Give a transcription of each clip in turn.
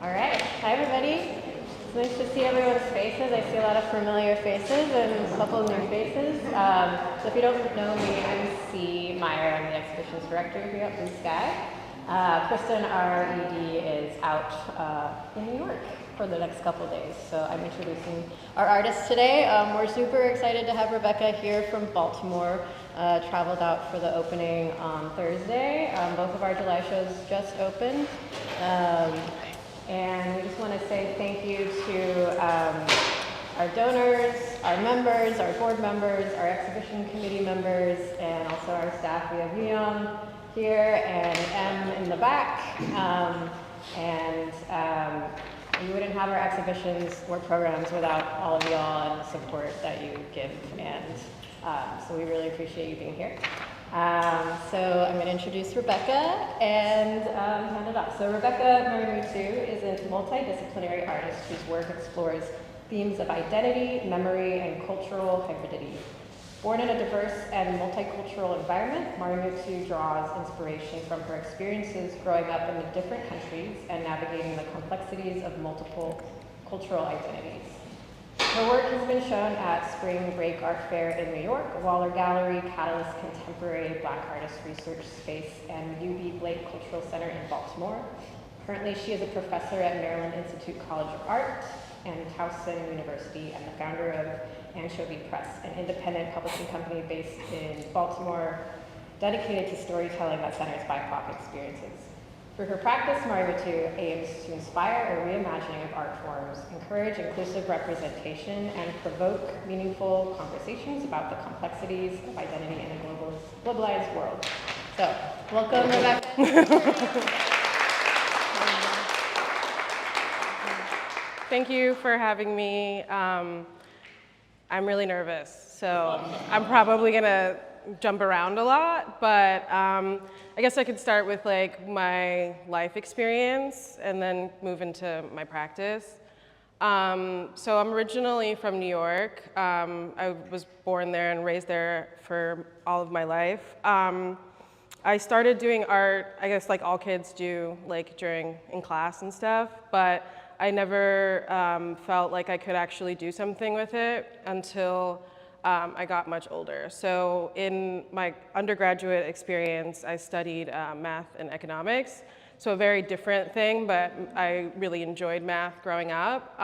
All right. Hi, everybody. It's nice to see everyone's faces. I see a lot of familiar faces and a couple of new faces. So if you don't know me, I'm C. Meyer. I'm the exhibitions director here at Blue Sky. Kristen, our ED, is out in New York for the next couple of days. So I'm introducing our artists today. We're super excited to have Rebecca here from Baltimore. Traveled out for the opening on Thursday. Both of our July shows just opened. And we just want to say thank you to our donors, our members, our board members, our exhibition committee members, and also our staff. We have Yuyeon here and M in the back. We wouldn't have our exhibitions or programs without all of y'all and the support that you give. And so we really appreciate you being here. So I'm going to introduce Rebecca and hand it off. So Rebecca Marimutu is a multidisciplinary artist whose work explores themes of identity, memory, and cultural hybridity. Born in a diverse and multicultural environment, Marimutu draws inspiration from her experiences growing up in different countries and navigating the complexities of multiple cultural identities. Her work has been shown at Spring Break Art Fair in New York, Waller Gallery, Catalyst Contemporary Black Artist Research Space, and UB Blake Cultural Center in Baltimore. Currently, she is a professor at Maryland Institute College of Art and Towson University, and the founder of Anchovy Press, an independent publishing company based in Baltimore, dedicated to storytelling that centers BIPOC experiences. Through her practice, Marimutu aims to inspire a reimagining of art forms, encourage inclusive representation, and provoke meaningful conversations about the complexities of identity in a globalized world. So, welcome, Rebecca. Thank you for having me. I'm really nervous, so I'm probably gonna jump around a lot, but I guess I could start with like my life experience and then move into my practice. So I'm originally from New York. I was born there and raised there for all of my life. I started doing art, I guess like all kids do, like in class and stuff, but I never felt like I could actually do something with it until I got much older. So in my undergraduate experience, I studied math and economics. So a very different thing, but I really enjoyed math growing up.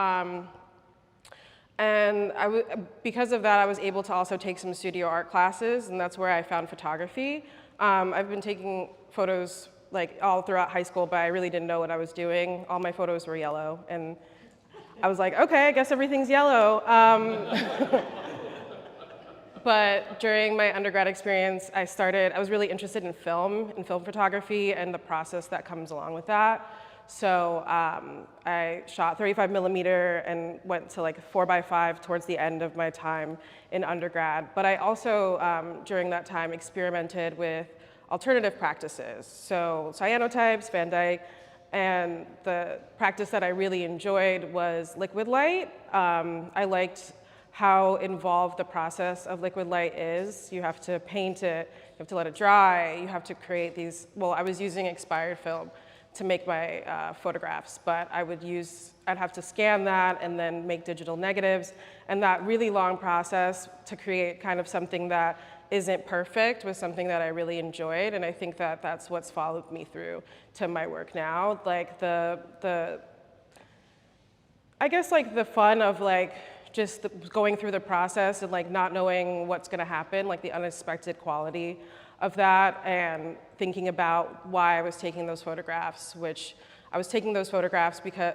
Because of that, I was able to also take some studio art classes, and that's where I found photography. I've been taking photos like all throughout high school, but I really didn't know what I was doing. All my photos were yellow, and I was like, okay, I guess everything's yellow. But during my undergrad experience, I was really interested in film photography, and the process that comes along with that. So I shot 35 millimeter and went to like 4x5 towards the end of my time in undergrad. But I also, during that time, experimented with alternative practices. So cyanotypes, Van Dyke, and the practice that I really enjoyed was liquid light. I liked how involved the process of liquid light is. You have to paint it, you have to let it dry, you have to create these, well, I was using expired film to make my photographs, but I'd have to scan that and then make digital negatives, and that really long process to create kind of something that isn't perfect was something that I really enjoyed, and I think that that's what's followed me through to my work now. Like I guess like the fun of like just going through the process and like not knowing what's gonna happen, like the unexpected quality of that, and thinking about why I was taking those photographs, which I was taking those photographs because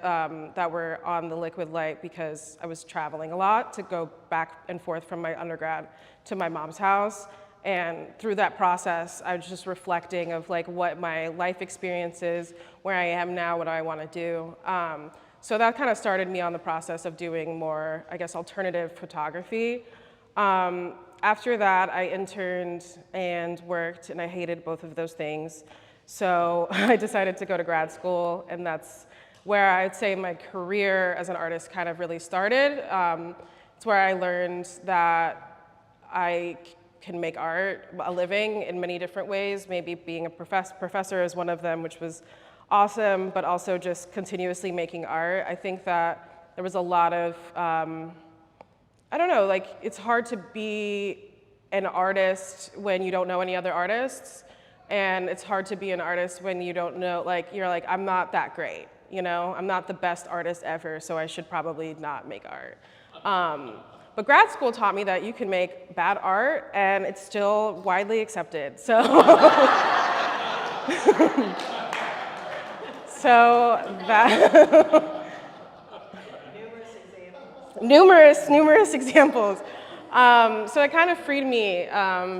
that were on the liquid light because I was traveling a lot to go back and forth from my undergrad to my mom's house. And through that process, I was just reflecting of like what my life experience is, where I am now, what I wanna do. So that kind of started me on the process of doing more, I guess, alternative photography. After that, I interned and worked, and I hated both of those things. So I decided to go to grad school, and that's where I'd say my career as an artist kind of really started. It's where I learned that I can make art a living in many different ways. Maybe being a professor is one of them, which was awesome, but also just continuously making art. I think that there was a lot of, I don't know, like it's hard to be an artist when you don't know any other artists. And it's hard to be an artist when you don't know, like, you're like, I'm not that great, you know? I'm not the best artist ever, so I should probably not make art. But grad school taught me that you can make bad art and it's still widely accepted, so. So that. Numerous examples. So it kind of freed me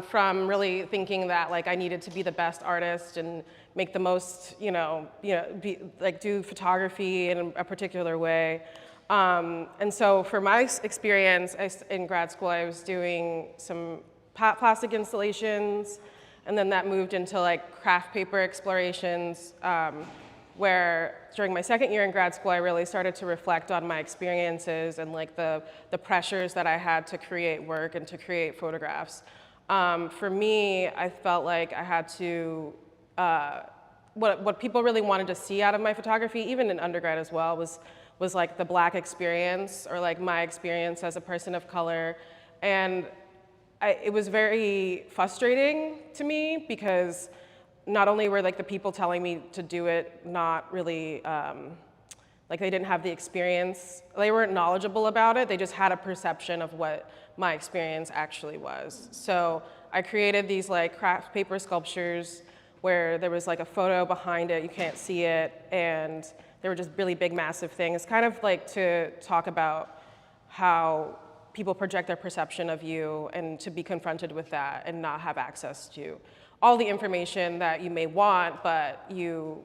from really thinking that like I needed to be the best artist and make the most, do photography in a particular way. And so for my experience in grad school, I was doing some plastic installations, and then that moved into like craft paper explorations, where during my second year in grad school, I really started to reflect on my experiences and like the pressures that I had to create work and to create photographs. For me, I felt like I had to, what people really wanted to see out of my photography, even in undergrad as well, was like the Black experience or like my experience as a person of color. And it was very frustrating to me because not only were like the people telling me to do it not really, like they didn't have the experience, they weren't knowledgeable about it, they just had a perception of what my experience actually was. So I created these like craft paper sculptures where there was like a photo behind it, you can't see it, and they were just really big, massive things, kind of like to talk about how people project their perception of you and to be confronted with that and not have access to all the information that you may want, but you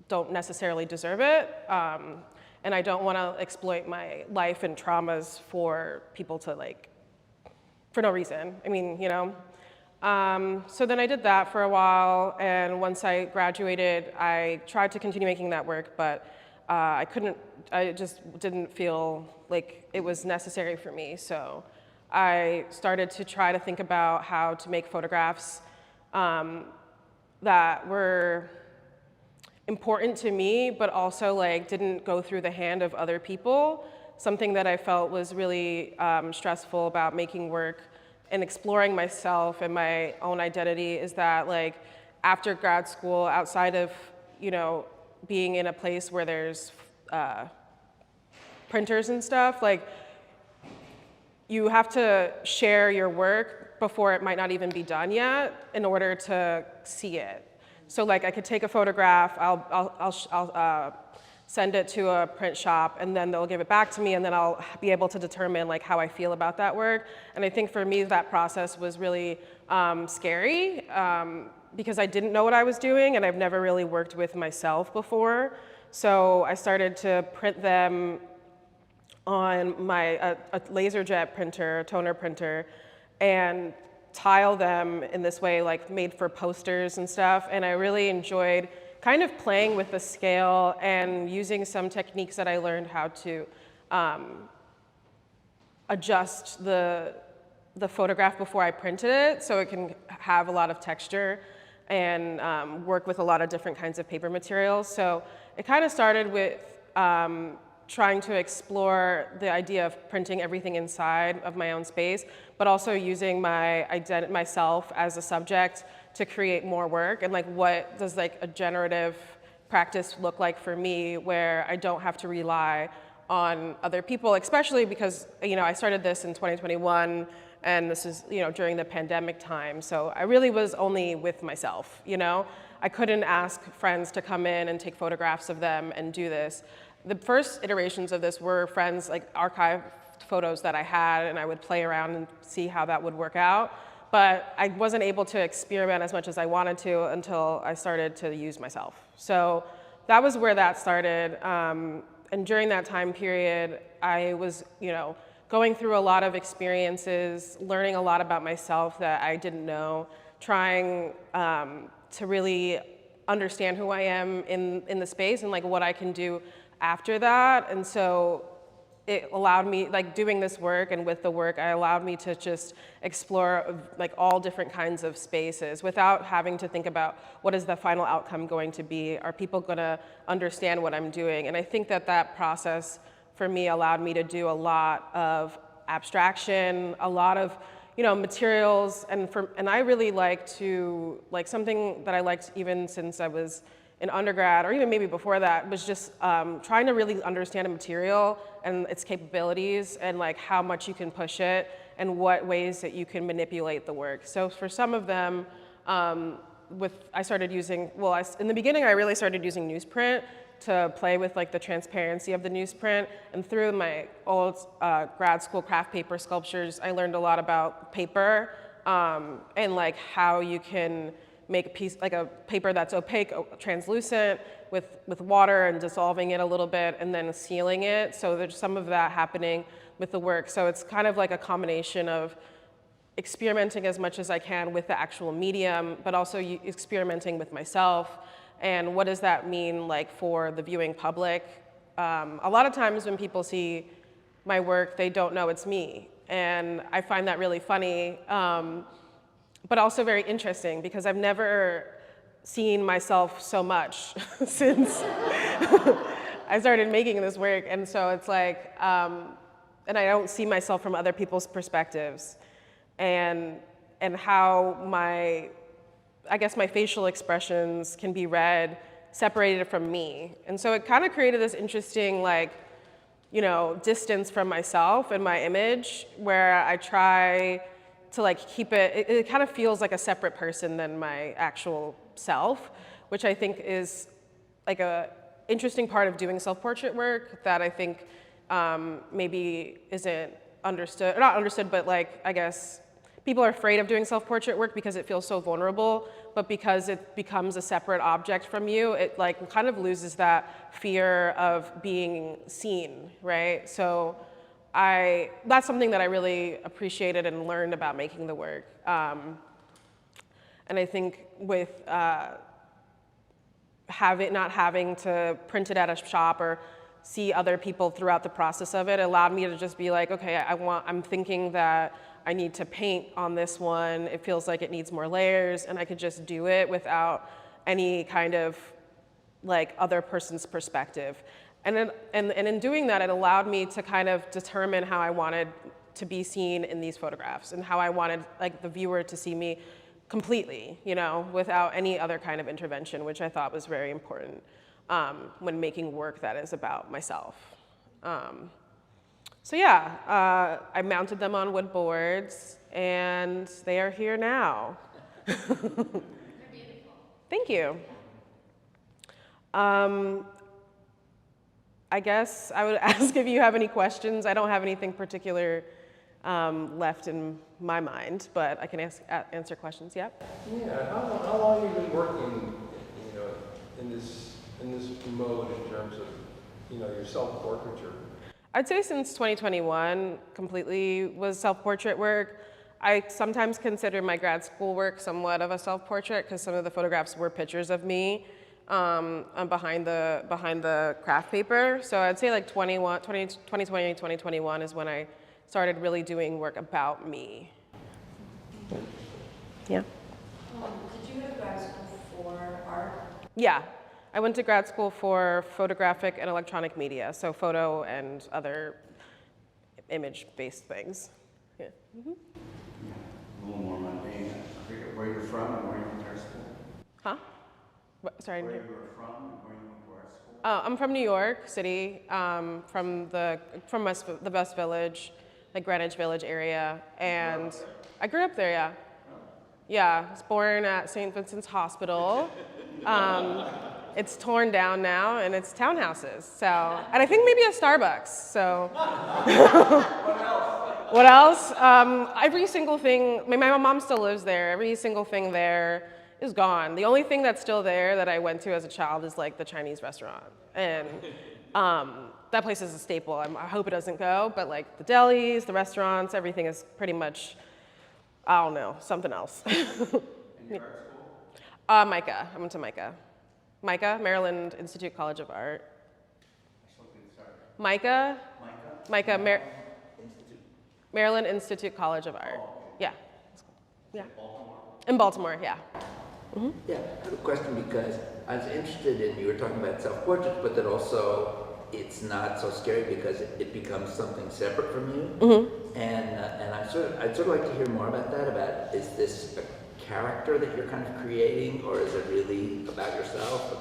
don't necessarily deserve it. And I don't want to exploit my life and traumas for people to like, for no reason. I mean, you know. So then I did that for a while, and once I graduated, I tried to continue making that work, but I just didn't feel like it was necessary for me. So I started to try to think about how to make photographs that were important to me, but also like didn't go through the hand of other people. Something that I felt was really stressful about making work and exploring myself and my own identity is that like after grad school, outside of, being in a place where there's printers and stuff, like you have to share your work before it might not even be done yet in order to see it. So like I could take a photograph, I'll send it to a print shop, and then they'll give it back to me, and then I'll be able to determine like how I feel about that work. And I think for me that process was really scary because I didn't know what I was doing, and I've never really worked with myself before. So I started to print them on my a LaserJet printer, a toner printer, and tile them in this way, like made for posters and stuff. And I really enjoyed kind of playing with the scale and using some techniques that I learned how to adjust the photograph before I printed it so it can have a lot of texture and work with a lot of different kinds of paper materials. So it kind of started with trying to explore the idea of printing everything inside of my own space, but also using myself as a subject to create more work, and like what does like a generative practice look like for me where I don't have to rely on other people, especially because I started this in 2021 and this is during the pandemic time, so I really was only with myself. I couldn't ask friends to come in and take photographs of them and do this. The first iterations of this were friends like archived photos that I had, and I would play around and see how that would work out. But I wasn't able to experiment as much as I wanted to until I started to use myself. So that was where that started. And during that time period, I was, going through a lot of experiences, learning a lot about myself that I didn't know, trying to really understand who I am in the space and like what I can do after that. And so it allowed me, like doing this work and with the work, I allowed me to just explore like all different kinds of spaces without having to think about what is the final outcome going to be? Are people gonna understand what I'm doing? And I think that that process for me allowed me to do a lot of abstraction, a lot of materials, and I really like to, like something that I liked even since I was in undergrad, or even maybe before that, was just trying to really understand a material and its capabilities and like how much you can push it and what ways that you can manipulate the work. So for some of them, I started using, in the beginning I really started using newsprint to play with like the transparency of the newsprint, and through my old grad school craft paper sculptures, I learned a lot about paper and like how you can make a piece, like a paper that's opaque, translucent, with water and dissolving it a little bit and then sealing it. So there's some of that happening with the work. So it's kind of like a combination of experimenting as much as I can with the actual medium, but also experimenting with myself. And what does that mean like for the viewing public? A lot of times when people see my work, they don't know it's me. And I find that really funny. But also very interesting because I've never seen myself so much since I started making this work. And so it's like, and I don't see myself from other people's perspectives, and how I guess my facial expressions can be read separated from me. And so it kind of created this interesting distance from myself and my image, where I try to like keep it kind of feels like a separate person than my actual self, which I think is like a interesting part of doing self-portrait work that I think maybe isn't understood, or not understood, but like, I guess people are afraid of doing self-portrait work because it feels so vulnerable, but because it becomes a separate object from you, it like kind of loses that fear of being seen, right? So that's something that I really appreciated and learned about making the work. And I think with not having to print it at a shop or see other people throughout the process of it allowed me to just be like, okay, I'm thinking that I need to paint on this one. It feels like it needs more layers, and I could just do it without any kind of like other person's perspective. And in doing that, it allowed me to kind of determine how I wanted to be seen in these photographs and how I wanted like the viewer to see me completely, without any other kind of intervention, which I thought was very important when making work that is about myself. So yeah, I mounted them on wood boards, and they are here now. They're beautiful. Thank you. I guess I would ask if you have any questions. I don't have anything particular left in my mind, but I can answer questions. Yep. Yeah. How long have you been working, in this mode in terms of, your self-portraiture? I'd say since 2021, completely was self-portrait work. I sometimes consider my grad school work somewhat of a self-portrait because some of the photographs were pictures of me behind the craft paper. So I'd say like 2020, 2021 is when I started really doing work about me. Yeah. Did you go to grad school for art? Yeah. I went to grad school for photographic and electronic media, so photo and other image-based things. Yeah. Mm-hmm. A little more mundane. I forget where you're from and where you went to art school. Huh? Sorry. Where you were from and where you went to art school. I'm from New York City, from the West Village, like Greenwich Village area, and I grew up there. Yeah. Yeah, I was born at St. Vincent's Hospital. It's torn down now, and it's townhouses. So, and I think maybe a Starbucks. So, what else? Every single thing. My mom still lives there. Every single thing there is gone. The only thing that's still there that I went to as a child is like the Chinese restaurant, and that place is a staple. I hope it doesn't go, but like the delis, the restaurants, everything is pretty much, I don't know, something else. And your art school? MICA. I went to MICA. MICA, Maryland Institute College of Art. Sorry. MICA, Micah? Micah, Institute. Maryland Institute College of Art. Oh, Yeah. Yeah. In Baltimore, yeah. Yeah, I have a question because I was interested in, you were talking about self-portraits, but that also it's not so scary because it becomes something separate from you. And I'd sort of like to hear more about that, about is this a character that you're kind of creating or is it really about yourself?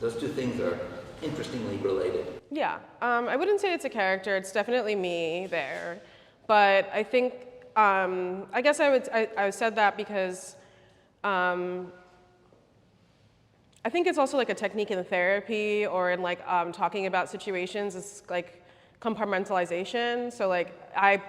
Those two things are interestingly related. Yeah, I wouldn't say it's a character. It's definitely me there, but I think I guess I said that because I think it's also like a technique in therapy or in like talking about situations. It's like compartmentalization. So like I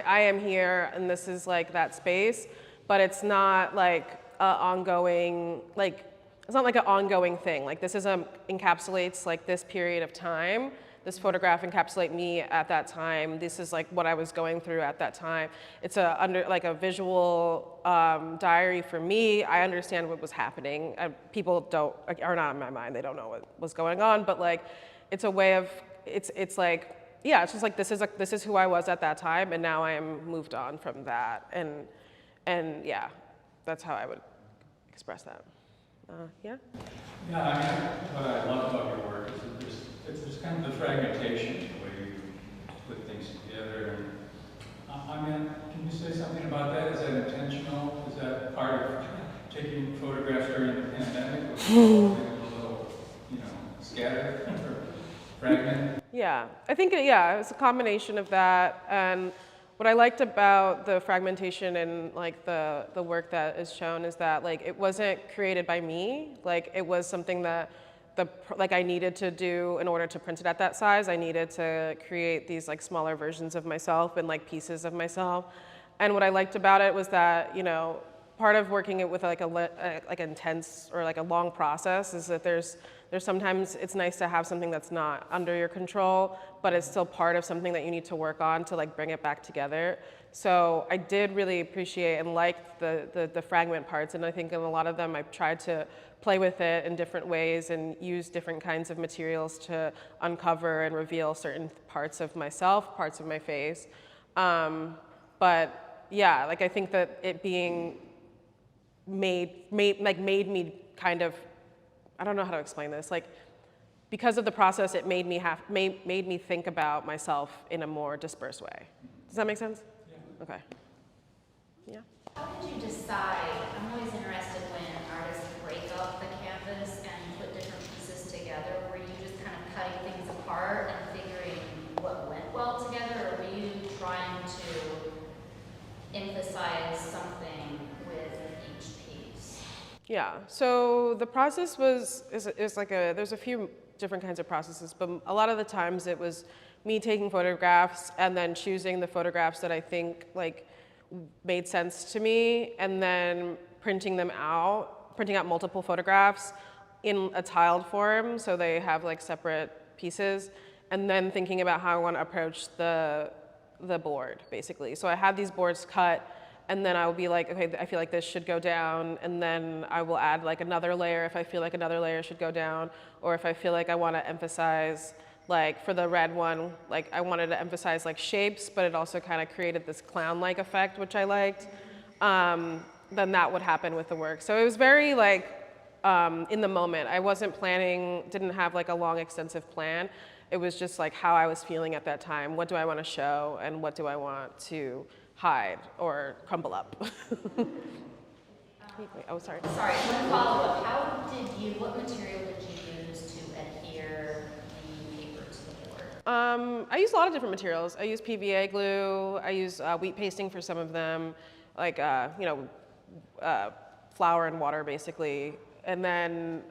am here and this is like that space, but it's not like ongoing like. It's not like an ongoing thing. Like this encapsulates like this period of time. This photograph encapsulates me at that time. This is like what I was going through at that time. It's like a visual diary for me. I understand what was happening. People are not in my mind. They don't know what was going on. But like, it's a way of it's like yeah. It's just like this is who I was at that time, and now I am moved on from that. And yeah, that's how I would express that. Yeah? Yeah, I mean, what I love about your work is that there's kind of the fragmentation, the way you put things together. And, I mean, can you say something about that? Is that intentional? Is that part of taking photographs during the pandemic? Was it a little, scattered or fragmented? Yeah, I think it's a combination of that. And what I liked about the fragmentation and like the work that is shown is that like it wasn't created by me. Like it was something that I needed to do in order to print it at that size. I needed to create these like smaller versions of myself and like pieces of myself. And what I liked about it was that part of working it with like intense or like a long process is that there's sometimes it's nice to have something that's not under your control, but it's still part of something that you need to work on to like bring it back together. So I did really appreciate and like the fragment parts, and I think in a lot of them I've tried to play with it in different ways and use different kinds of materials to uncover and reveal certain parts of myself, parts of my face. But yeah, like I think that it being made me kind of, I don't know how to explain this. Like, because of the process, it made me think about myself in a more dispersed way. Does that make sense? Yeah. Okay. Yeah. How did you decide? I'm always interested when artists break up the canvas and put different pieces together. Were you just kind of cutting things apart and figuring what went well together, or were you trying to emphasize something with each piece? Yeah, so the process is like there's a few different kinds of processes, but a lot of the times it was me taking photographs and then choosing the photographs that I think like made sense to me, and then printing out multiple photographs in a tiled form so they have like separate pieces, and then thinking about how I want to approach the board basically. So I had these boards cut, and then I will be like, okay, I feel like this should go down, and then I will add like another layer if I feel like another layer should go down, or if I feel like I want to emphasize, like for the red one, like I wanted to emphasize like shapes, but it also kind of created this clown-like effect, which I liked. Then that would happen with the work. So it was very like in the moment. I wasn't planning, didn't have like a long extensive plan. It was just like how I was feeling at that time. What do I want to show, and what do I want to hide or crumble up? Oh, sorry. Sorry, one follow-up. What material did you use to adhere the paper to the board? I use a lot of different materials. I use PVA glue. I use wheat pasting for some of them, like flour and water basically. And then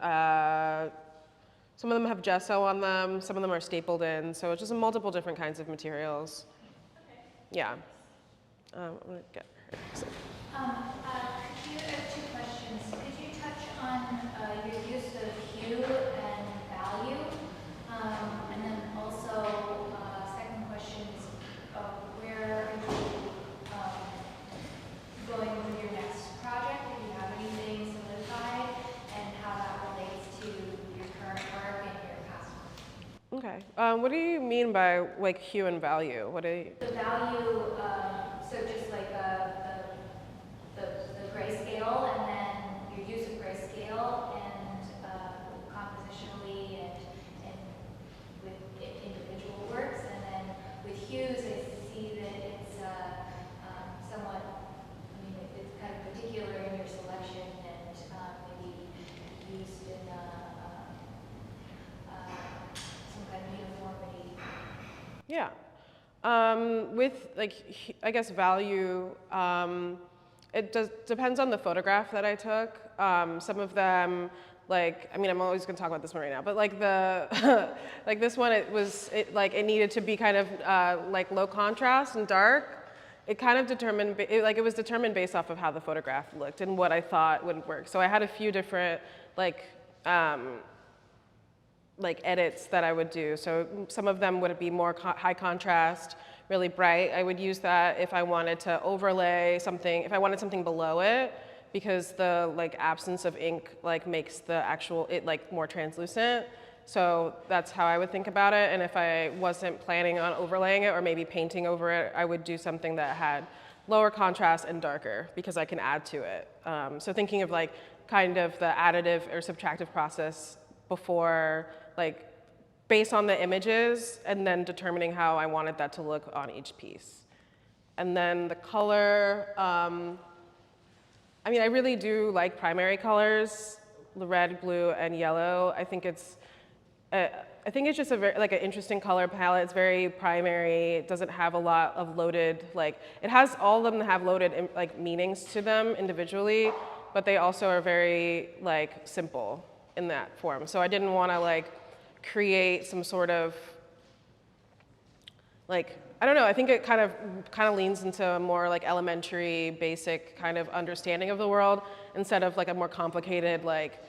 some of them have gesso on them. Some of them are stapled in. So it's just multiple different kinds of materials. Okay. Yeah. I'm gonna get her. You have two questions. Could you touch on your use of hue and value? And then also, second question is, where are you going with your next project? If you have anything solidified, and how that relates to your current work and your past work? Okay. What do you mean by like hue and value? What do you? The value, so just like the grayscale, and then your use of grayscale, and compositionally, and with individual works, and then with hues, I see that it's somewhat, I mean, it's kind of particular in your selection, and maybe used in some kind of uniformity. Yeah. With like, I guess value, it depends on the photograph that I took. Some of them, like, I mean, I'm always gonna talk about this one right now, but like like this one, it needed to be kind of like low contrast and dark. It kind of determined, it was determined based off of how the photograph looked and what I thought would work. So I had a few different like edits that I would do. So some of them would be more high contrast, really bright. I would use that if I wanted to overlay something, if I wanted something below it, because the like absence of ink like makes the actual, it like more translucent. So that's how I would think about it. And if I wasn't planning on overlaying it or maybe painting over it, I would do something that had lower contrast and darker because I can add to it. So thinking of like kind of the additive or subtractive process before, like based on the images and then determining how I wanted that to look on each piece. And then the color, I mean, I really do like primary colors, the red, blue, and yellow. I think it's just a very, like an interesting color palette. It's very primary. It doesn't have a lot of loaded, like, it has, all of them have loaded like meanings to them individually, but they also are very like simple in that form. So I didn't want to like create some sort of like, I don't know, I think it kind of leans into a more like elementary, basic kind of understanding of the world instead of like a more complicated, like,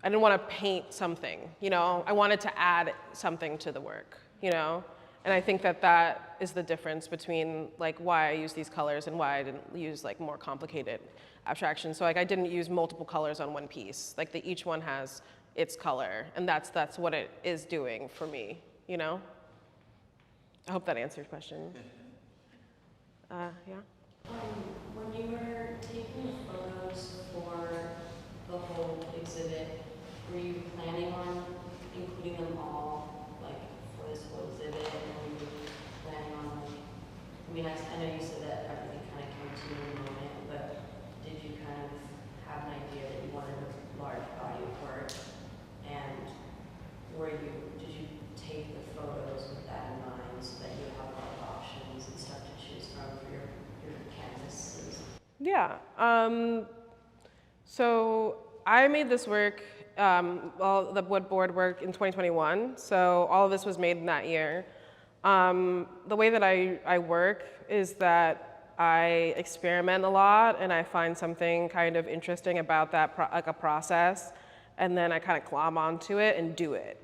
I didn't want to paint something, you know? I wanted to add something to the work, you know? And I think that that is the difference between like why I use these colors and why I didn't use like more complicated abstraction. So like I didn't use multiple colors on one piece. Like each one has its color, and that's what it is doing for me, you know? I hope that answers your question. Yeah? When you were taking photos for the whole exhibit, were you planning on including them all, like, for this whole exhibit, and were you planning on, like, I mean, I know you said that everything kind of came to you in a moment, but did you kind of have an idea that you wanted a large body of work, and did you take the photos with that in mind, so that you have a lot of options and stuff to choose from for your canvases? Yeah. So I made this work, all the wood board work in 2021. So all of this was made in that year. The way that I work is that I experiment a lot and I find something kind of interesting about that, like a process. And then I kind of glom onto it and do it.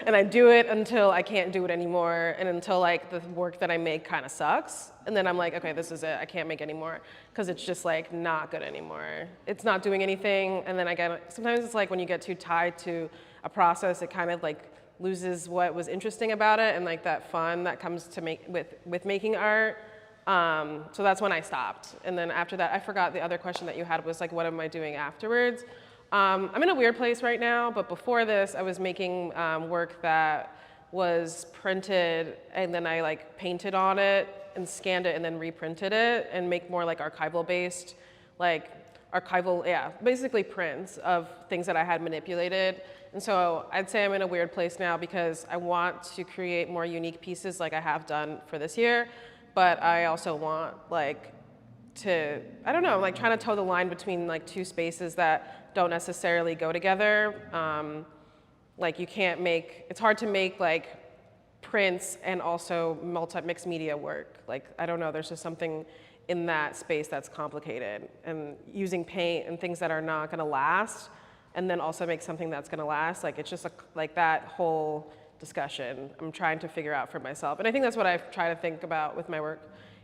And I do it until I can't do it anymore and until like the work that I make kind of sucks. And then I'm like, okay, this is it, I can't make anymore because it's just like not good anymore. It's not doing anything. And then sometimes it's like when you get too tied to a process, it kind of like loses what was interesting about it and like that fun that comes to make with making art. So that's when I stopped. And then after that, I forgot the other question that you had was like, what am I doing afterwards? I'm in a weird place right now, but before this, I was making work that was printed, and then I like painted on it and scanned it and then reprinted it and make more like archival-based, basically prints of things that I had manipulated. And so I'd say I'm in a weird place now because I want to create more unique pieces like I have done for this year, but I also want like to, I don't know, like trying to toe the line between like two spaces that don't necessarily go together. Like you can't it's hard to make like prints and also mixed media work. Like, I don't know, there's just something in that space that's complicated. And using paint and things that are not gonna last, and then also make something that's gonna last, like it's just like that whole discussion I'm trying to figure out for myself. And I think that's what I try to think about with my work,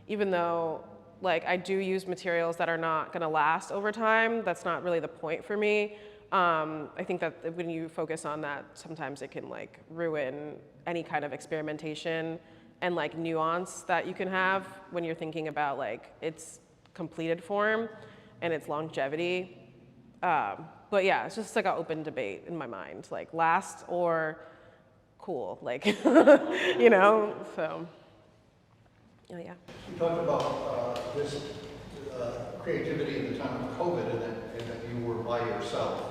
even though like I do use materials that are not gonna last over time. That's not really the point for me. I think that when you focus on that, sometimes it can like ruin any kind of experimentation and like nuance that you can have when you're thinking about like its completed form and its longevity. But yeah, it's just like an open debate in my mind, like last or cool, like, you know, so, yeah. You talked about this creativity in the time of COVID and that you were by yourself.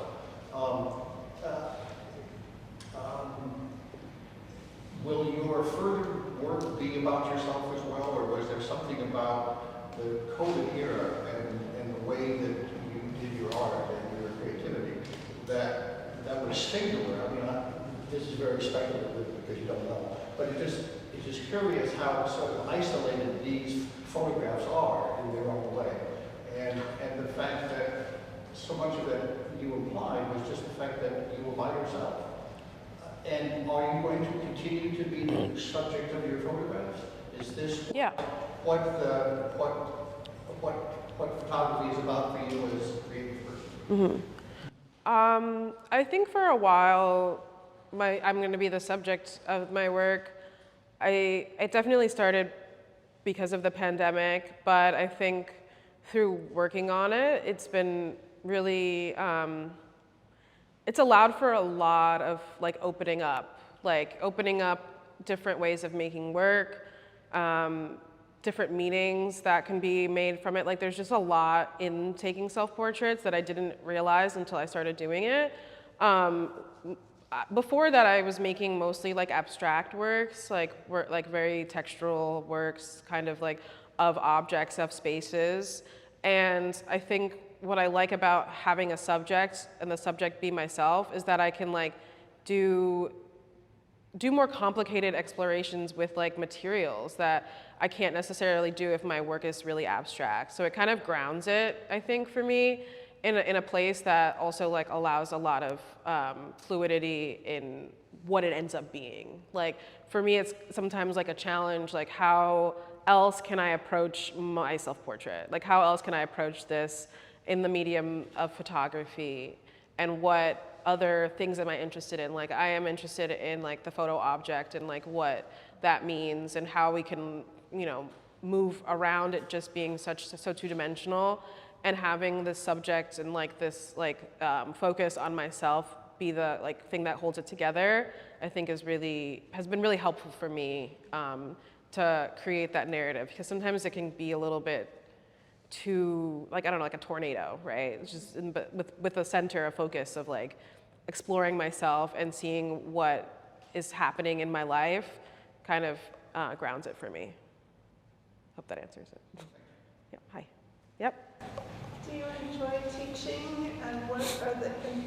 Will your further work be about yourself as well, or was there something about the COVID era and the way that you did your art and your creativity that was singular? I mean, this is very speculative because you don't know, but it's just curious how sort of isolated these photographs are in their own way, and the fact that so much of it you implied was just the fact that you were by yourself. And are you going to continue to be the subject of your photographs? Is this what photography is about for you as a creative person? I think for a while, I'm going to be the subject of my work. It definitely started because of the pandemic, but I think through working on it, it's been really, it's allowed for a lot of like opening up different ways of making work, different meanings that can be made from it. Like there's just a lot in taking self-portraits that I didn't realize until I started doing it. Before that, I was making mostly like abstract works, like very textural works, kind of like of objects, of spaces. And I think what I like about having a subject and the subject be myself is that I can like do more complicated explorations with like materials that I can't necessarily do if my work is really abstract. So it kind of grounds it, I think, for me in a place that also like allows a lot of fluidity in what it ends up being. Like for me, it's sometimes like a challenge, like how else can I approach my self-portrait? Like how else can I approach this in the medium of photography, and what other things am I interested in? Like I am interested in like the photo object and like what that means and how we can, you know, move around it just being so two-dimensional, and having this subject and like this like focus on myself be the like thing that holds it together, I think has been really helpful for me to create that narrative, because sometimes it can be a little bit too, like, I don't know, like a tornado, right? It's just with a center of focus of like exploring myself and seeing what is happening in my life kind of grounds it for me. Hope that answers it. Yeah, hi. Yep. Do you enjoy teaching, and what are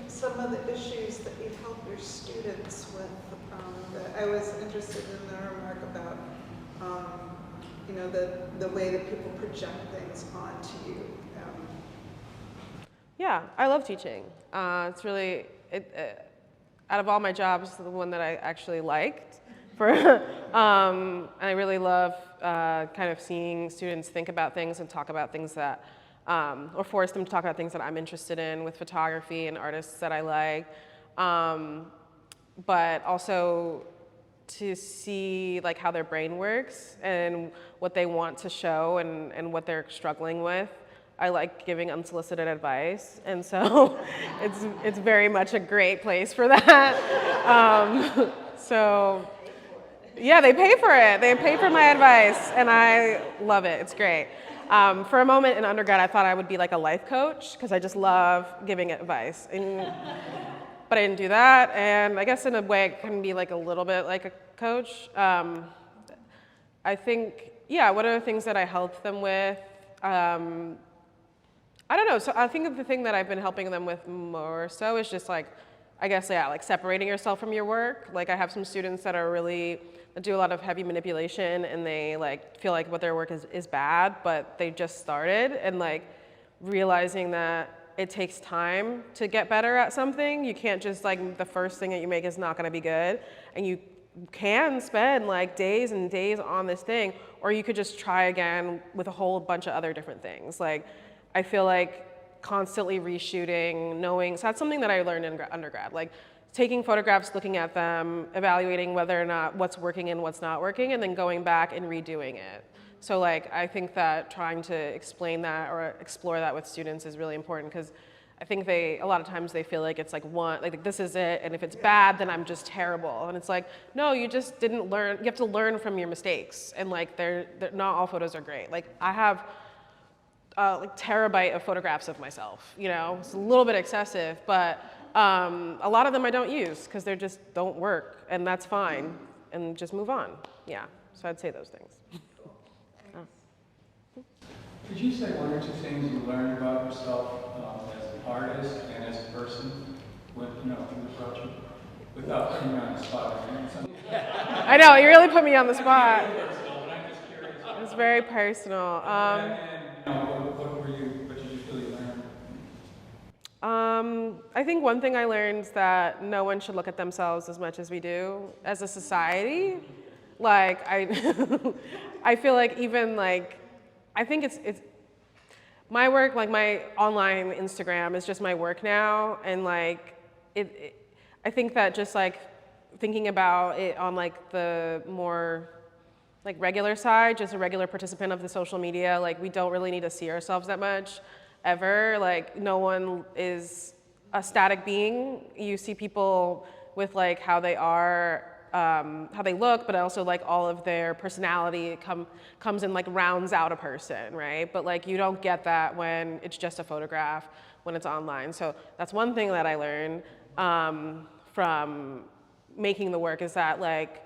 some of the issues that you help your students with? I was interested in the remark about you know, the way that people project things onto you. Yeah, I love teaching. It's really, out of all my jobs, the one that I actually liked. I really love kind of seeing students think about things and talk about things that, or force them to talk about things that I'm interested in with photography and artists that I like. But also to see like how their brain works and what they want to show and what they're struggling with. I like giving unsolicited advice, and so it's very much a great place for that. So yeah, they pay for it. They pay for my advice, and I love it. It's great. For a moment in undergrad, I thought I would be like a life coach because I just love giving advice. But I didn't do that, and I guess in a way it can be like a little bit like a coach. I think, yeah, what are the things that I help them with? I don't know, so I think the thing that I've been helping them with more so is just like, I guess, yeah, like separating yourself from your work. Like I have some students that do a lot of heavy manipulation, and they like feel like what their work is bad, but they just started, and like realizing that it takes time to get better at something. You can't just like, the first thing that you make is not gonna be good, and you can spend like days and days on this thing, or you could just try again with a whole bunch of other different things. Like, I feel like constantly reshooting, knowing, so that's something that I learned in undergrad, like taking photographs, looking at them, evaluating whether or not what's working and what's not working, and then going back and redoing it. So like, I think that trying to explain that or explore that with students is really important, because I think a lot of times they feel like it's like like this is it, and if it's bad, then I'm just terrible. And it's like, no, you just didn't learn, you have to learn from your mistakes, and like not all photos are great. Like I have like terabyte of photographs of myself, you know, it's a little bit excessive, but a lot of them I don't use because they just don't work, and that's fine, and just move on. Yeah, so I'd say those things. Could you say one or two things you learned about yourself as an artist and as a person when you approach it, without putting you on the spot? I know, you really put me on the spot. But I'm just curious. It's very personal. What did you feel you learned? I think one thing I learned is that no one should look at themselves as much as we do as a society. Like I feel like even like, I think it's my work, like my online Instagram is just my work now, and like I think that just like thinking about it on like the more like regular side, just a regular participant of the social media, like we don't really need to see ourselves that much ever. Like no one is a static being. You see people with like how they are, how they look, but also like all of their personality comes and like rounds out a person, right? But like you don't get that when it's just a photograph, when it's online. So that's one thing that I learned from making the work, is that like,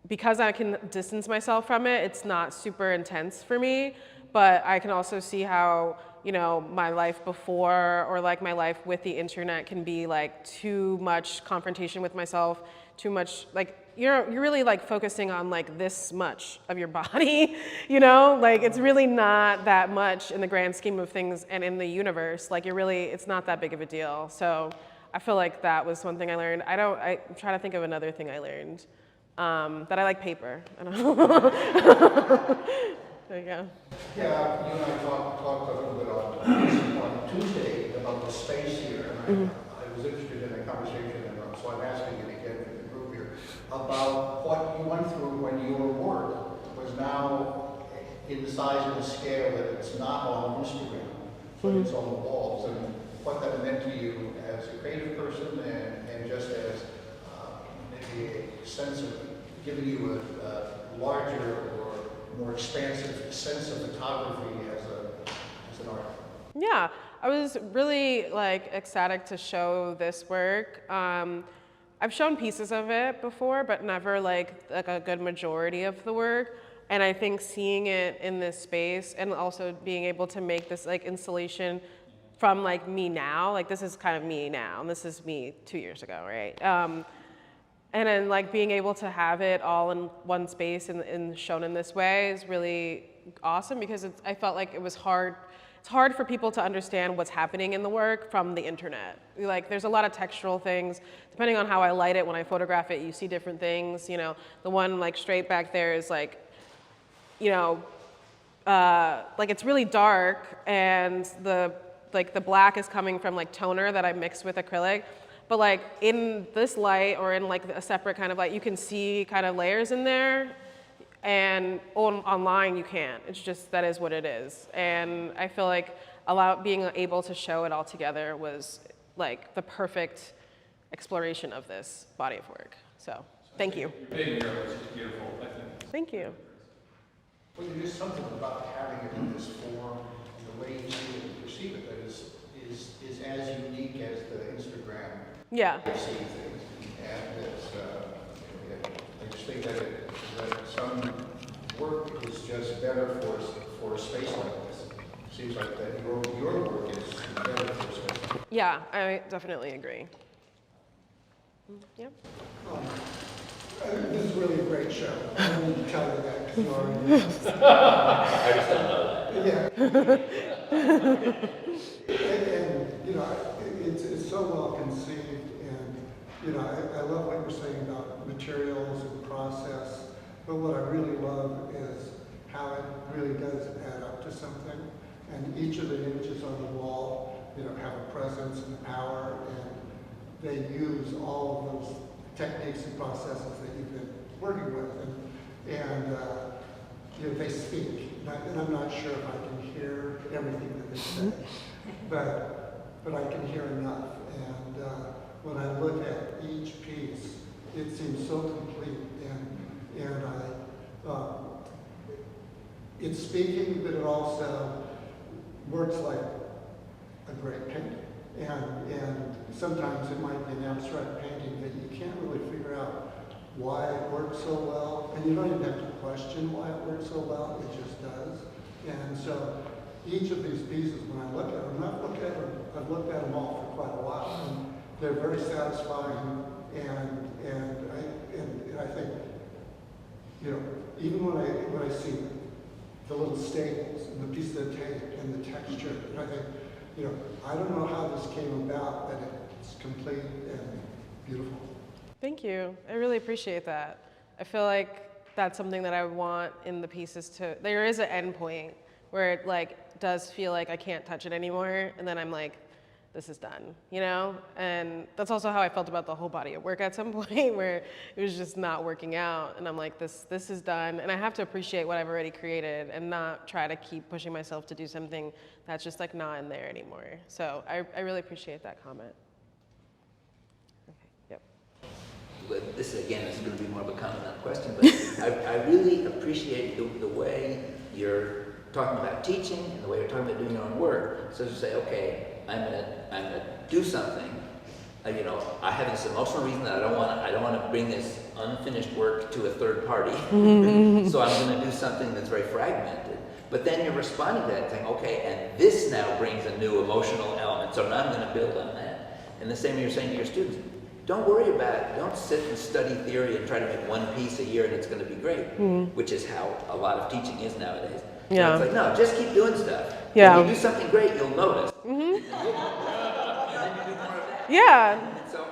because I can distance myself from it, it's not super intense for me, but I can also see how, you know, my life before or like my life with the internet can be like too much confrontation with myself, too much, like you're really like focusing on like this much of your body, you know, like it's really not that much in the grand scheme of things and in the universe, like it's not that big of a deal. So I feel like that was one thing I learned. I'm trying to think of another thing I learned, that I like paper. I don't know. There you go. Yeah, you and I talked a little bit on Tuesday about the space here, and I was interested in the conversation, and so I'm asking it again for the group here, about what you went through when your work was now in the size and the scale that it's not on Instagram, but it's on the walls, and what that meant to you as a creative person, and just as maybe a sense of giving you a larger or more expansive sense of photography as an art. Yeah, I was really like ecstatic to show this work. I've shown pieces of it before, but never like a good majority of the work. And I think seeing it in this space, and also being able to make this like installation from like me now, like this is kind of me now, and this is me 2 years ago, right? And then like being able to have it all in one space and shown in this way is really awesome, because I felt like it was hard. It's hard for people to understand what's happening in the work from the internet. Like there's a lot of textural things. Depending on how I light it, when I photograph it, you see different things. You know, the one like straight back there is like, you know, like it's really dark, and the black is coming from like toner that I mixed with acrylic. But like in this light, or in like a separate kind of light, you can see kind of layers in there, and online you can't. It's just, that is what it is. And I feel like being able to show it all together was like the perfect exploration of this body of work. So thank you. Your big mural is just beautiful, I think. Thank you. Well, there's something about having it in this form, and the way you see it and perceive it, that is as unique as the Instagram. Yeah. I see things, and it's, I just think that some work is just better for a space like this. It seems like that your work is better for a space. Yeah, I definitely agree. Yeah. This is really a great show. I don't need to tell you that, because you already know. I just don't know that. Yeah. And you know, it's so well conceived, and you know, I love what you're saying about materials and process, but what I really love is how it really does add up to something. And each of the images on the wall have a presence and power, and they use all of those techniques and processes that you've been working with, and they speak. And I'm not sure if I can hear everything that they say, but I can hear enough. And when I look at each piece, it seems so complete, and it's speaking, but it also works like a great painting. And sometimes it might be an abstract painting that you can't really figure out why it works so well, and you don't even have to question why it works so well, it just does. And so each of these pieces, when I look at them, I've looked at them all for quite a while, and they're very satisfying, and I think, even when I see the little staples and the piece of tape and the texture, and I think, I don't know how this came about, but it's complete and beautiful. Thank you. I really appreciate that. I feel like that's something that I want in the pieces too. There is an end point where it does feel like I can't touch it anymore, and then I'm like, this is done, And that's also how I felt about the whole body of work at some point, where it was just not working out, and I'm like, this is done, and I have to appreciate what I've already created and not try to keep pushing myself to do something that's just not in there anymore. So I really appreciate that comment. This again is going to be more of a comment than a question, but I really appreciate the way you're talking about teaching and the way you're talking about doing your own work. So to say, okay, I'm gonna do something. I have this emotional reason that I don't want to bring this unfinished work to a third party. So I'm going to do something that's very fragmented. But then you're responding to that, saying, okay, and this now brings a new emotional element. So now I'm going to build on that. And the same way you're saying to your students. Don't worry about it. Don't sit and study theory and try to make one piece a year and it's going to be great, which is how a lot of teaching is nowadays. Yeah. So it's no, just keep doing stuff. Yeah. When you do something great, you'll notice. And then you do more of that. Yeah. And so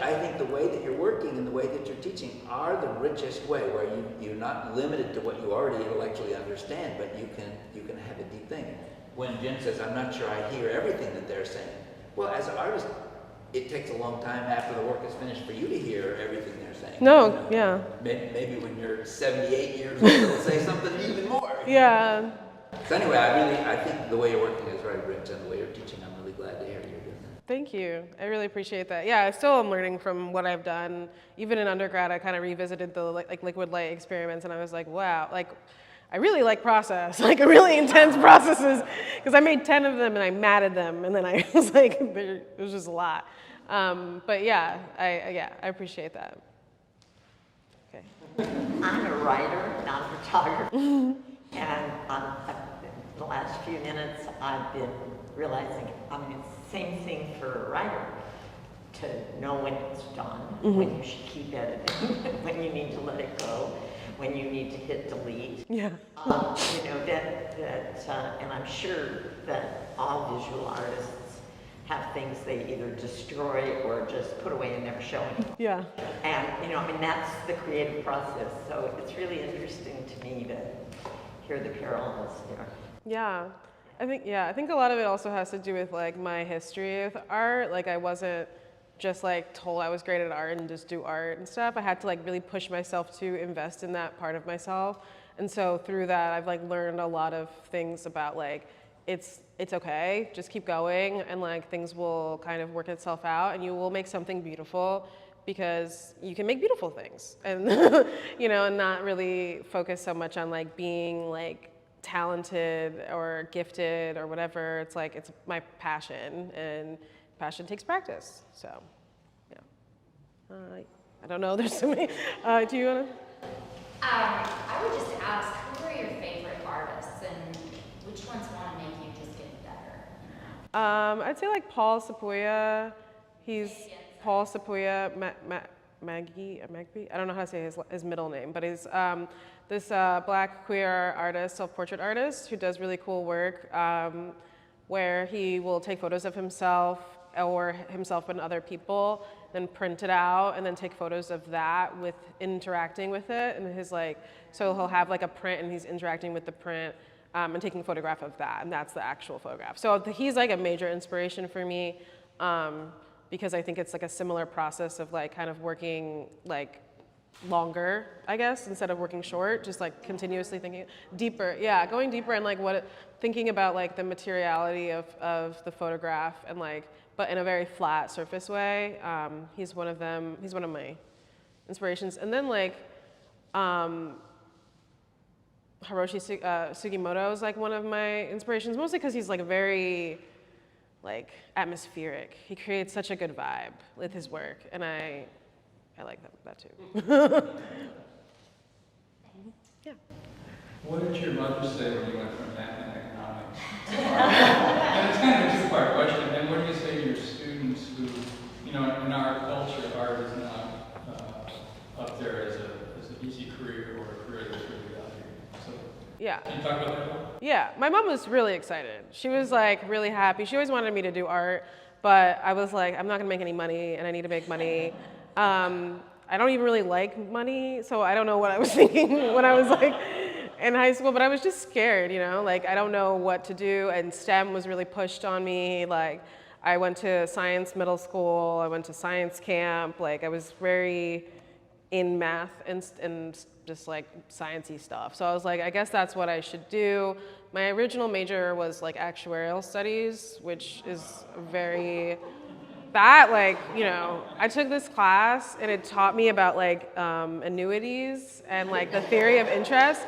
I think the way that you're working and the way that you're teaching are the richest way, where you're not limited to what you already intellectually understand, but you can have a deep thing. When Jim says, I'm not sure I hear everything that they're saying, well, as an artist, it takes a long time after the work is finished for you to hear everything they're saying. No, yeah. Maybe when you're 78 years old, they'll say something even more. Yeah. So anyway, I think the way you're working is very rich, and the way you're teaching, I'm really glad to hear you're doing that. Thank you. I really appreciate that. Yeah, I still am learning from what I've done. Even in undergrad, I kind of revisited the liquid light experiments, and I was like, wow, I really like process, really intense processes, because I made 10 of them and I matted them, and then I was like, it was just a lot. But yeah, I appreciate that. Okay. I'm a writer, not a photographer, and the last few minutes I've been realizing, it's the same thing for a writer, to know when it's done, when you should keep editing, when you need to let it go, when you need to hit delete. Yeah. And I'm sure that all visual artists have things they either destroy or just put away and never show anyone. Yeah. And, that's the creative process. So it's really interesting to me to hear the parallels there. Yeah. I think a lot of it also has to do with my history with art. I wasn't just told I was great at art and just do art and stuff. I had to really push myself to invest in that part of myself. And so through that, I've learned a lot of things about it's okay, just keep going, and things will kind of work itself out, and you will make something beautiful, because you can make beautiful things, and and not really focus so much on being talented or gifted or whatever. It's it's my passion, and passion takes practice. So yeah. I don't know. There's so many. Do you want to? I would just ask, who are your favorite artists, and which ones want to make you just get better? I'd say Paul Sepoya. He's Paul Sepoya Magby. I don't know how to say his middle name, but he's this black queer artist, self-portrait artist, who does really cool work, where he will take photos of himself or himself and other people, then print it out, and then take photos of that with interacting with it. And his so he'll have a print, and he's interacting with the print. and taking a photograph of that, and that's the actual photograph. So he's like a major inspiration for me because I think it's like a similar process of like kind of working like longer, I guess, instead of working short, just like continuously thinking deeper. Yeah, going deeper and like thinking about like the materiality of the photograph and like, but in a very flat surface way. He's one of them, he's one of my inspirations. And then like, Hiroshi Sugimoto is like one of my inspirations, mostly because he's like very like atmospheric. He creates such a good vibe with his work, and I like that too. Yeah. What did your mother say when you went from math and economics? And it's kind of a two-part question. And what do you say to your students who, you know, in our culture, art is not up there as an easy career or a career that's really valued. So, yeah. Can you talk about that a little? Yeah, my mom was really excited. She was like really happy. She always wanted me to do art, but I was like, I'm not gonna make any money, and I need to make money. I don't even really like money, so I don't know what I was thinking when I was like in high school, but I was just scared, you know, like I don't know what to do, and STEM was really pushed on me. Like I went to science middle school, I went to science camp, like I was very in math and just like sciencey stuff. So I was like, I guess that's what I should do. My original major was like actuarial studies, which is very, that like, you know, I took this class and it taught me about like annuities and like the theory of interest.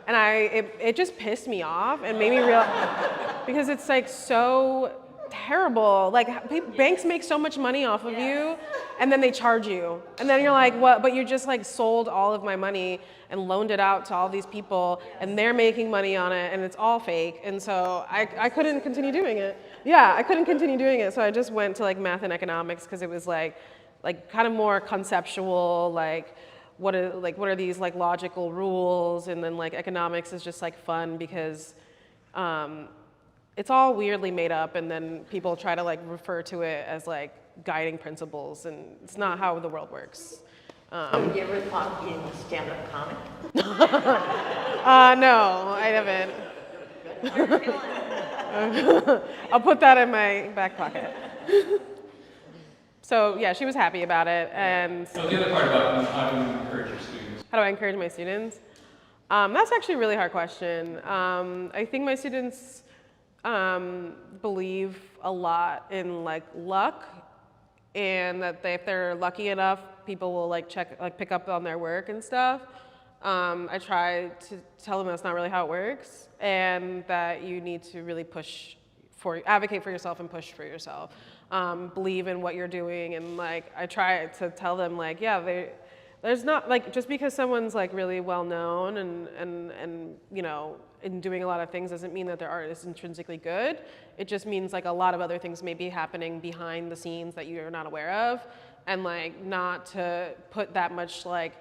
And it just pissed me off and made me realize, because it's like so terrible. Like banks make so much money off of you and then they charge you. And then you're like, what? But you just like sold all of my money and loaned it out to all these people and they're making money on it and it's all fake. And so I couldn't continue doing it. Yeah, I couldn't continue doing it. So I just went to like math and economics because it was like kind of more conceptual, like what are these like logical rules, and then like economics is just like fun because it's all weirdly made up, and then people try to like refer to it as like guiding principles, and it's not how the world works. Have you ever thought of being a stand-up comic? No, I haven't. I'll put that in my back pocket. So yeah, she was happy about it, and So the other part about how do you encourage your students? how do I encourage my students? That's actually a really hard question. I think my students believe a lot in like luck, and that if they're lucky enough, people will like pick up on their work and stuff. I try to tell them that's not really how it works, and that you need to really advocate for yourself and push for yourself. Believe in what you're doing, and like I try to tell them like, yeah, there's not like just because someone's like really well known and you know in doing a lot of things doesn't mean that their art is intrinsically good. It just means like a lot of other things may be happening behind the scenes that you're not aware of, and like not to put that much like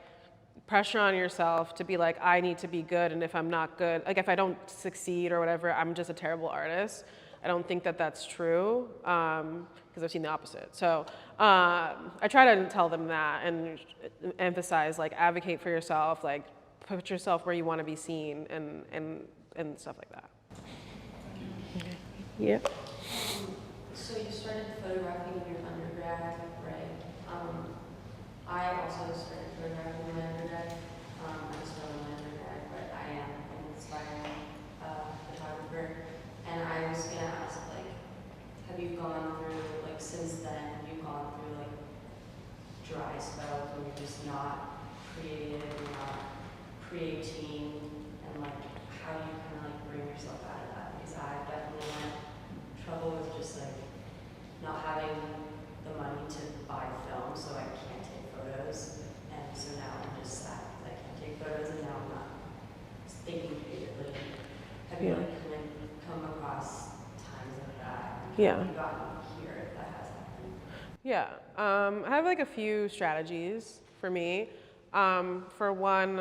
pressure on yourself to be like, I need to be good, and if I'm not good, like if I don't succeed or whatever, I'm just a terrible artist. I don't think that that's true, because I've seen the opposite. So I try to tell them that and emphasize like advocate for yourself, like put yourself where you want to be seen, and stuff like that. Okay. Yeah. So you started photographing in your undergrad, right? I also started photographing in my undergrad. I'm still in my undergrad, but I am an inspiring photographer. And I was gonna ask, like, have you gone through, like, since then, have you gone through, like, dry spells when you're just not creative, you're not creating, and, like, how do you kind of, like, bring yourself out of that? Because I definitely had trouble with just, like, not having the money to buy film, so I can't take photos. And so now I'm just sad because I can't take photos, and now I'm not thinking creatively. Have you, like, kind of come across times like that? Yeah. Have you gotten here if that has happened? Yeah, I have like a few strategies for me. For one,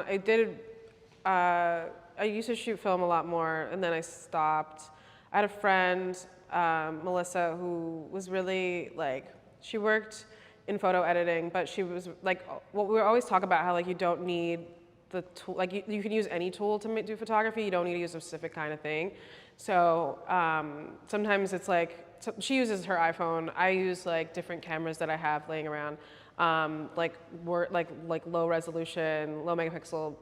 I used to shoot film a lot more, and then I stopped. I had a friend, Melissa, who was really like, she worked in photo editing, but she was like, well, we always talk about how like you don't need the tool, like you can use any tool to do photography. You don't need to use a specific kind of thing. So sometimes it's like, she uses her iPhone. I use like different cameras that I have laying around, like low resolution, low megapixel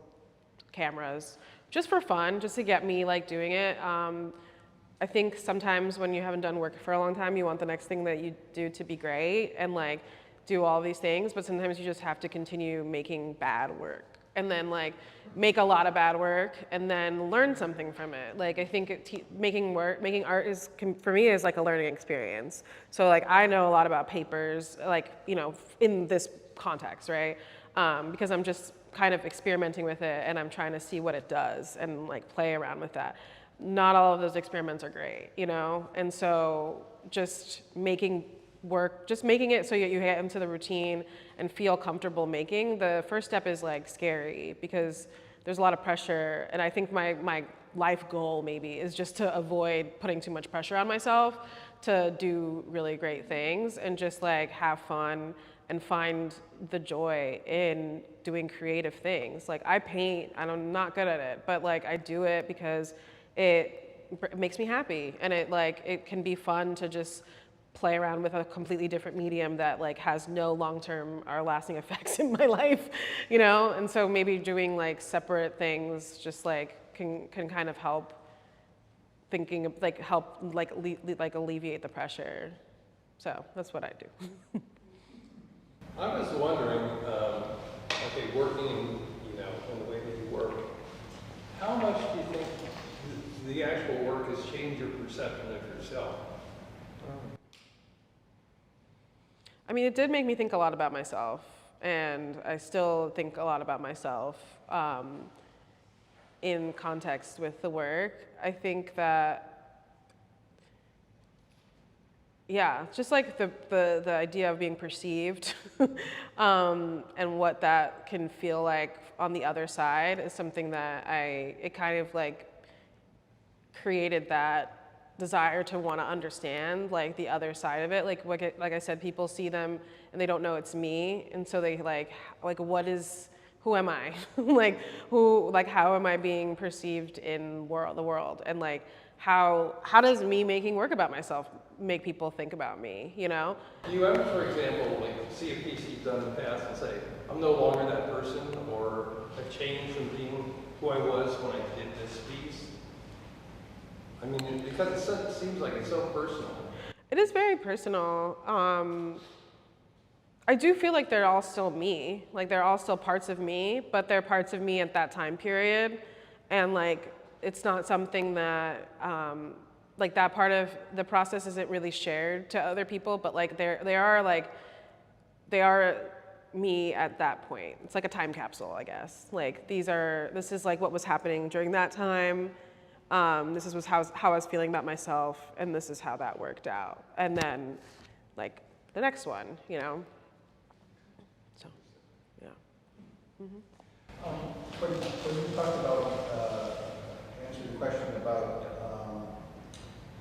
cameras, just for fun, just to get me like doing it. I think sometimes when you haven't done work for a long time, you want the next thing that you do to be great and like do all these things, but sometimes you just have to continue making bad work and then like make a lot of bad work and then learn something from it. Like I think making art is, for me, is like a learning experience. So like I know a lot about papers, like, you know, in this context, right? Because I'm just kind of experimenting with it and I'm trying to see what it does and like play around with that. Not all of those experiments are great, you know? And so just making work, just making it so you get into the routine and feel comfortable making, the first step is like scary because there's a lot of pressure. And I think my life goal maybe is just to avoid putting too much pressure on myself to do really great things and just like have fun and find the joy in doing creative things. Like I paint, and I'm not good at it, but like I do it because it makes me happy, and it can be fun to just play around with a completely different medium that like has no long-term or lasting effects in my life, you know? And so maybe doing like separate things just like can kind of help thinking of like alleviate the pressure. So that's what I do. I was wondering, okay, working, you know, in the way that you work, how much do you think the actual work has changed your perception of yourself? I mean, it did make me think a lot about myself, and I still think a lot about myself in context with the work. I think that, yeah, just like the idea of being perceived and what that can feel like on the other side is something that it kind of like created that desire to want to understand like the other side of it. Like I said, people see them and they don't know it's me, and so they who am I? How am I being perceived in the world? And like how does me making work about myself make people think about me, you know? Do you ever, for example, like see a piece you've done in the past and say, I'm no longer that person, or I've changed from being who I was when I did this piece? I mean, because it seems like it's so personal. It is very personal. I do feel like they're all still me. Like they're all still parts of me, but they're parts of me at that time period. And like, it's not something that, like that part of the process isn't really shared to other people, but like they are me at that point. It's like a time capsule, I guess. Like this is like what was happening during that time. This is how I was feeling about myself, and this is how that worked out. And then, like, the next one, you know? So, yeah. Mm-hmm. When you talked about, answered the question about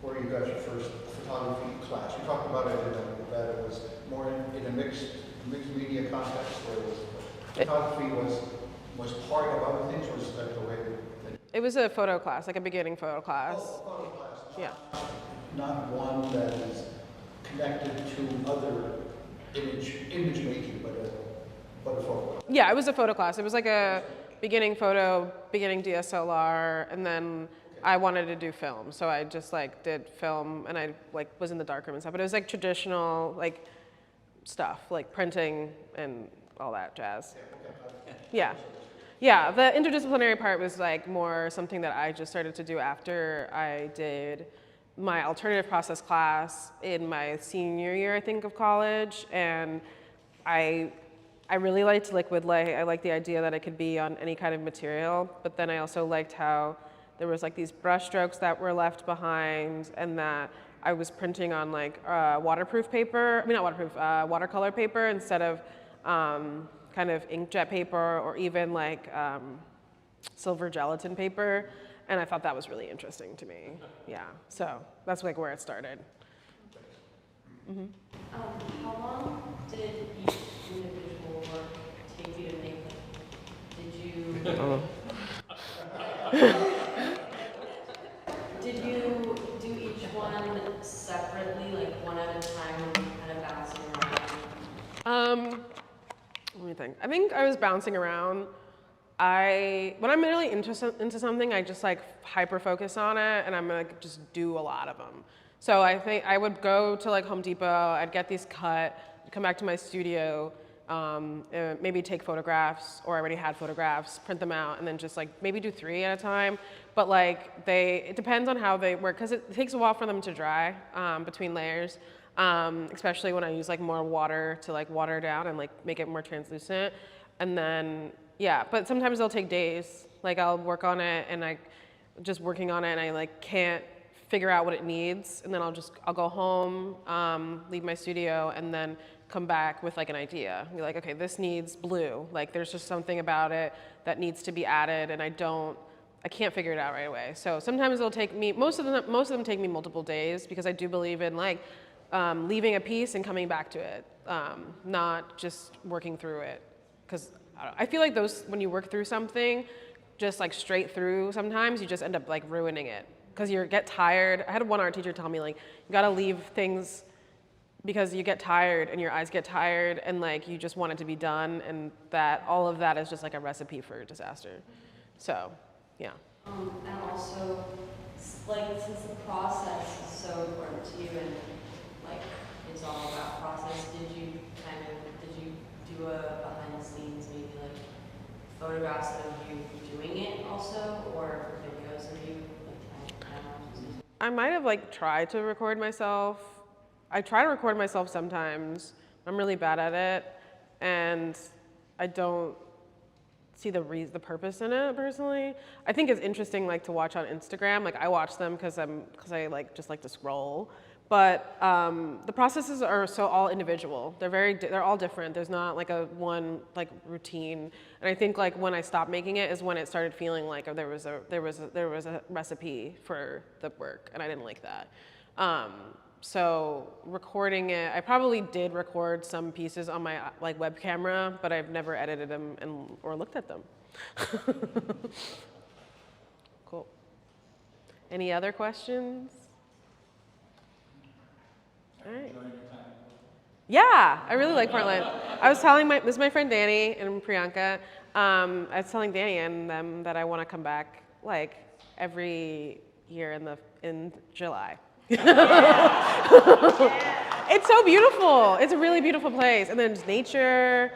where you got your first photography class, you talked about it that it was more in a mixed media context, where photography was part of other things, or was that the way that it was a photo class, like a beginning photo class. Oh, photo class. Yeah. Not one that is connected to other image making, but a photo class. Yeah, it was a photo class. It was like a beginning photo, beginning DSLR, and then I wanted to do film, so I just like did film, and I like was in the darkroom and stuff. But it was like traditional like stuff, like printing and all that jazz. Yeah. Yeah, the interdisciplinary part was like more something that I just started to do after I did my alternative process class in my senior year, I think, of college. And I really liked liquid light. I liked the idea that it could be on any kind of material, but then I also liked how there was like these brush strokes that were left behind, and that I was printing on like waterproof paper, I mean not waterproof, watercolor paper instead of kind of inkjet paper or even like silver gelatin paper, and I thought that was really interesting to me. Yeah, so that's like where it started. Mm-hmm. How long did each individual work take you to make? Did you Did you do each one separately, like one at a time, and kind of bouncing around? Let me think. I think I was bouncing around. When I'm really into something, I just like hyper focus on it, and I'm gonna just do a lot of them. So I think I would go to like Home Depot, I'd get these cut, come back to my studio, maybe take photographs, or I already had photographs, print them out, and then just like maybe do 3 at a time. But like it depends on how they work, because it takes a while for them to dry between layers, especially when I use like more water to like water down and like make it more translucent. And then, yeah, but sometimes they'll take days. Like I'll work on it and just working on it and I like can't figure out what it needs, and then I'll go home, leave my studio, and then come back with like an idea. Be like, okay, this needs blue. Like there's just something about it that needs to be added, and I can't figure it out right away. So sometimes it'll take me, most of them take me multiple days, because I do believe in like leaving a piece and coming back to it, not just working through it. Because I feel like when you work through something, just like straight through, sometimes you just end up like ruining it. Because you get tired. I had one art teacher tell me like, you gotta leave things because you get tired and your eyes get tired and like you just want it to be done, and that all of that is just like a recipe for disaster. So, yeah. And also, like, since the process is so important to you and like it's all about process, did you do a behind the scenes, maybe like photographs of you doing it also, or videos of you? I might have like tried to record myself. I try to record myself sometimes. I'm really bad at it, and I don't see the purpose in it personally. I think it's interesting like to watch on Instagram. Like I watch them because I like just like to scroll. But the processes are so all individual. They're all different. There's not like a one like routine. And I think like when I stopped making it is when it started feeling like there was a recipe for the work, and I didn't like that. So recording it, I probably did record some pieces on my like web camera, but I've never edited them or looked at them. Cool. Any other questions? All right. Yeah, I really like Portland. I was telling this is my friend Danny and Priyanka. I was telling Danny and them that I want to come back like every year in July. It's so beautiful. It's a really beautiful place, and then there's nature,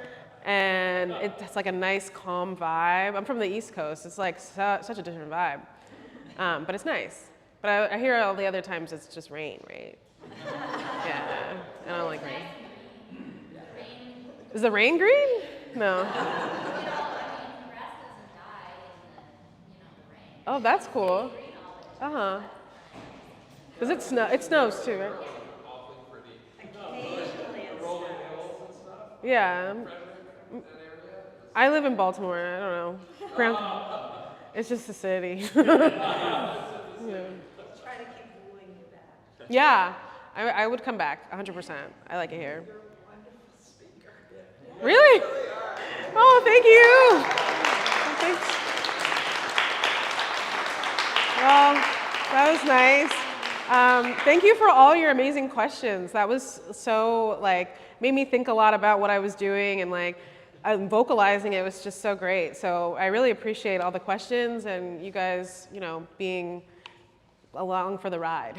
and it's like a nice calm vibe. I'm from the East Coast. It's like such a different vibe, but it's nice. But I hear all the other times it's just rain, right? Yeah, I don't like rain. Is the rain green? No. Oh, that's cool. Uh-huh. Does it snow? It snows too, right? Yeah. I live in Baltimore. I don't know. It's just a city. Yeah. Yeah, I would come back 100%. I like it here. Really? Oh, thank you. Thanks. Well, that was nice. Thank you for all your amazing questions. That was so made me think a lot about what I was doing, and vocalizing it was just so great. So I really appreciate all the questions and you guys, being along for the ride.